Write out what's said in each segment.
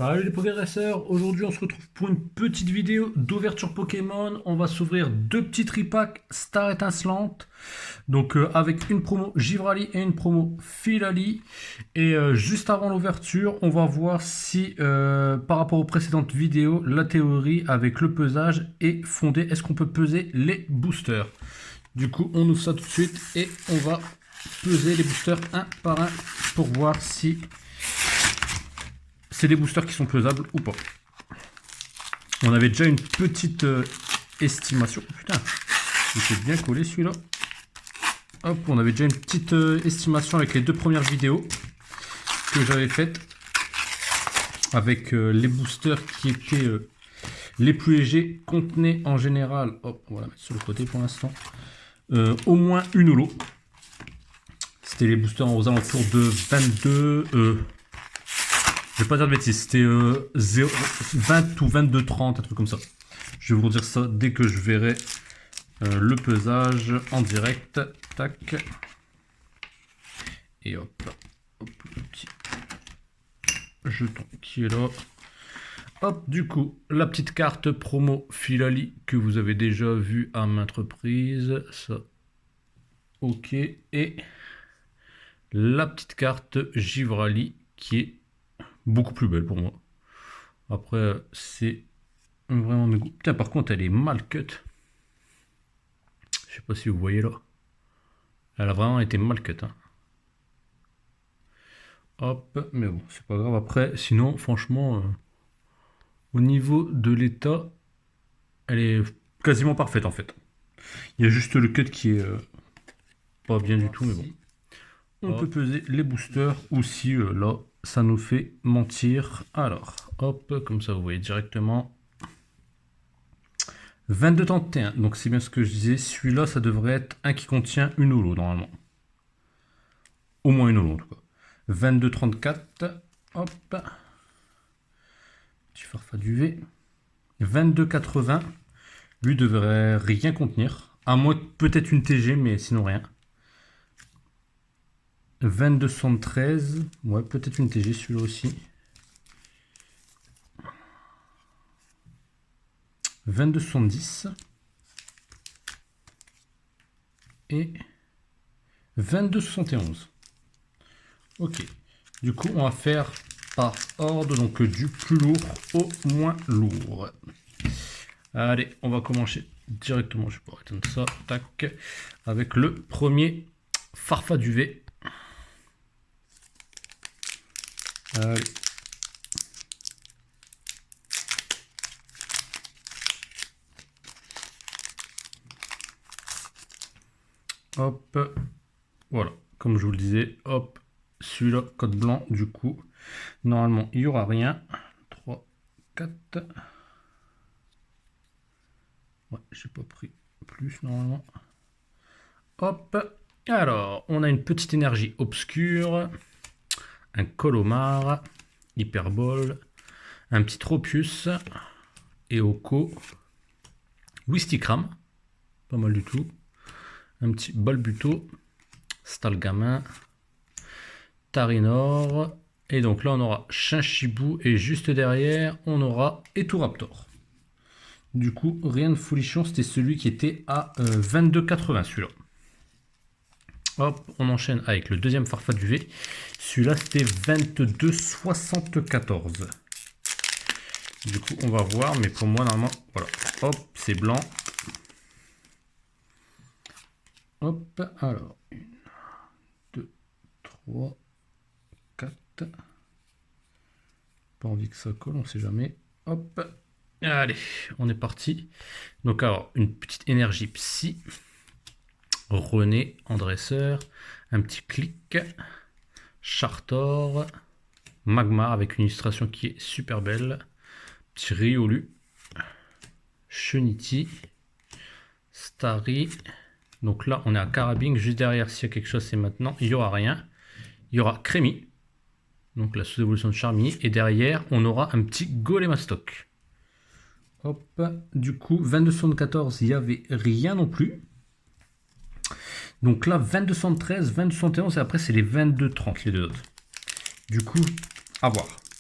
Salut les progresseurs, aujourd'hui on se retrouve pour une petite vidéo d'ouverture Pokémon. On va s'ouvrir deux petits tripacks Star étincelante. Donc avec une promo Givrali et une promo Filali. Et juste avant l'ouverture, on va voir si par rapport aux précédentes vidéos, la théorie avec le pesage est fondée. Est-ce qu'on peut peser les boosters? Du coup on ouvre ça tout de suite et on va peser les boosters un par un pour voir si c'est des boosters qui sont pesables ou pas. On avait déjà une petite estimation. Putain, il s'est bien collé celui-là. Hop, on avait déjà une petite estimation avec les deux premières vidéos que j'avais faites. Avec les boosters qui étaient les plus légers, contenaient en général, hop, on va la mettre sur le côté pour l'instant, au moins une holo. C'était les boosters aux alentours de 22... je vais pas dire de bêtises, c'était 20 ou 22,30, un truc comme ça. Je vais vous dire ça dès que je verrai le pesage en direct. Tac. Et hop, hop, le petit jeton qui est là. Hop, du coup, la petite carte promo Filali que vous avez déjà vu à maintes reprises. Ça, ok. Et la petite carte Givrali qui est beaucoup plus belle pour moi. Après, c'est vraiment mes goûts. Putain, par contre, elle est mal cut. Je sais pas si vous voyez là. Elle a vraiment été mal cut. Hein. Hop, mais bon, c'est pas grave. Après, sinon, franchement, au niveau de l'état, elle est quasiment parfaite en fait. Il y a juste le cut qui est pas bien du tout, mais bon. On peut peser les boosters ou si là, ça nous fait mentir. Alors, hop, comme ça vous voyez directement. 22,31, donc c'est bien ce que je disais. Celui-là, ça devrait être un qui contient une holo normalement. Au moins une holo en tout cas. 22,34, hop. Petit farfa du V. 22,80, lui devrait rien contenir. À moins peut-être une TG, mais sinon rien. 22,73, ouais, peut-être une TG celui-là aussi. 22,70 et 22,71. Ok, du coup on va faire par ordre, donc du plus lourd au moins lourd. Allez, on va commencer directement, je vais pouvoir éteindre ça, tac, avec le premier Farfa du V. Allez. Hop, voilà, comme je vous le disais, hop, celui-là, code blanc, du coup, normalement, il n'y aura rien. 3, 4. Ouais, j'ai pas pris plus, normalement. Hop, alors, on a une petite énergie obscure, un Colomar, Hyperbole, un petit Tropius, Eoko, Wistikram, pas mal du tout, un petit Balbuto, Stalgamin, Tarinor, et donc là on aura Chinchibou, et juste derrière on aura Eturaptor. Du coup, rien de folichon, c'était celui qui était à 22,80 celui-là. Hop, on enchaîne avec le deuxième Farfa du V. Celui-là c'était 22,74. Du coup, on va voir, mais pour moi, normalement, voilà. Hop, c'est blanc. Hop, alors, 1, 2, 3, 4. Pas envie que ça colle, on sait jamais. Hop, allez, on est parti. Donc, alors, une petite énergie psy. René en dresseur. Un petit clic. Chartor. Magmar avec une illustration qui est super belle. Petit Riolu, Cheniti, Starry. Donc là, on est à Carabing. Juste derrière, s'il y a quelque chose, c'est maintenant. Il n'y aura rien. Il y aura Crémi. Donc la sous-évolution de Charmy. Et derrière, on aura un petit Golemastoc. Hop. Du coup, 22,74, il n'y avait rien non plus. Donc là, 22,73, 22,71. Et après, c'est les 22,30, les deux autres. Du coup, à voir.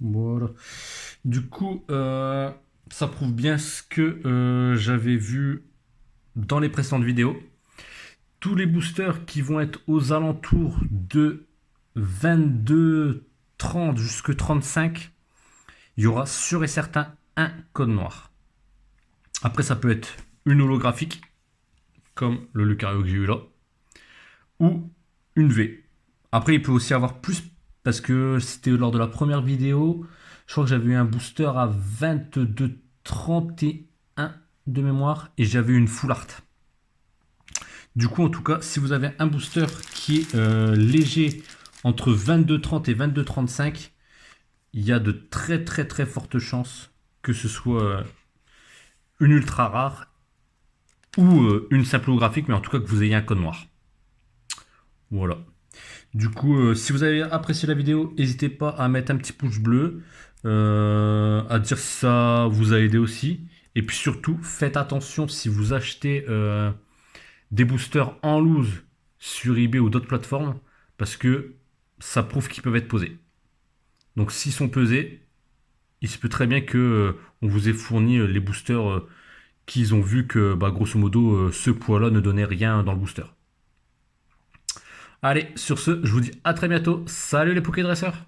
Voilà. Du coup, ça prouve bien ce que j'avais vu dans les précédentes vidéos. Tous les boosters qui vont être aux alentours de 22, 30 jusqu'à 35, il y aura sûr et certain un code noir. Après, ça peut être une holographique, comme le Lucario que j'ai eu là, ou une V. Après, il peut aussi avoir plus, parce que c'était lors de la première vidéo, je crois que j'avais eu un booster à 22, 31 de mémoire, et j'avais une full art. Du coup, en tout cas, si vous avez un booster qui est léger entre 22,30 et 22,35, il y a de très très très fortes chances que ce soit une ultra rare ou une simple holographique, mais en tout cas que vous ayez un code noir. Voilà. Du coup, si vous avez apprécié la vidéo, n'hésitez pas à mettre un petit pouce bleu, à dire si ça vous a aidé aussi. Et puis surtout, faites attention si vous achetez des boosters en loose sur eBay ou d'autres plateformes, parce que ça prouve qu'ils peuvent être pesés. Donc s'ils sont pesés, il se peut très bien que on vous ait fourni les boosters qu'ils ont vu que bah, grosso modo ce poids-là ne donnait rien dans le booster. Allez, sur ce, je vous dis à très bientôt. Salut les Pokédresseurs!